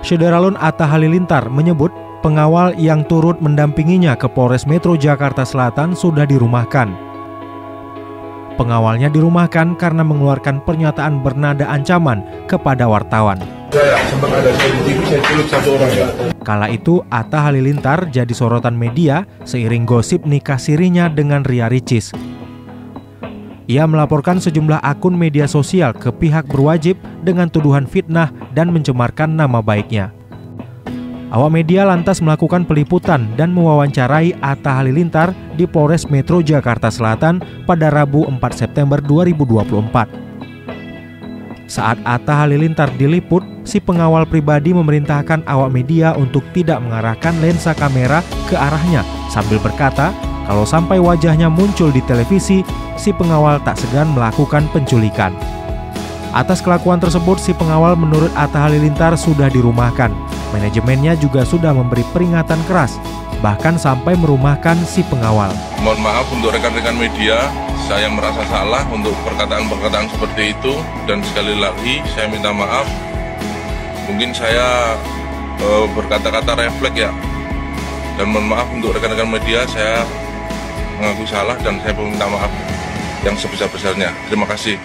Syederalun Atta Halilintar menyebut pengawal yang turut mendampinginya ke Polres Metro Jakarta Selatan sudah dirumahkan. Pengawalnya dirumahkan karena mengeluarkan pernyataan bernada ancaman kepada wartawan. Kala itu Atta Halilintar jadi sorotan media seiring gosip nikah sirinya dengan Ria Ricis. Ia melaporkan sejumlah akun media sosial ke pihak berwajib dengan tuduhan fitnah dan mencemarkan nama baiknya. Awak media lantas melakukan peliputan dan mewawancarai Atta Halilintar di Polres Metro Jakarta Selatan pada Rabu 4 September 2024. Saat Atta Halilintar diliput, si pengawal pribadi memerintahkan awak media untuk tidak mengarahkan lensa kamera ke arahnya sambil berkata, kalau sampai wajahnya muncul di televisi, si pengawal tak segan melakukan penculikan. Atas kelakuan tersebut, si pengawal menurut Atta Halilintar sudah dirumahkan. Manajemennya juga sudah memberi peringatan keras, bahkan sampai merumahkan si pengawal. Mohon maaf untuk rekan-rekan media, saya merasa salah untuk perkataan-perkataan seperti itu. Dan sekali lagi, saya minta maaf. Mungkin saya berkata-kata refleks ya. Dan mohon maaf untuk rekan-rekan media, saya mengaku salah dan saya meminta maaf yang sebesar-besarnya. Terima kasih.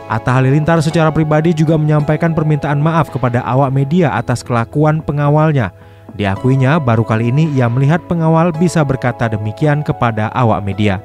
Atta Halilintar secara pribadi juga menyampaikan permintaan maaf kepada awak media atas kelakuan pengawalnya. Diakuinya baru kali ini ia melihat pengawal bisa berkata demikian kepada awak media.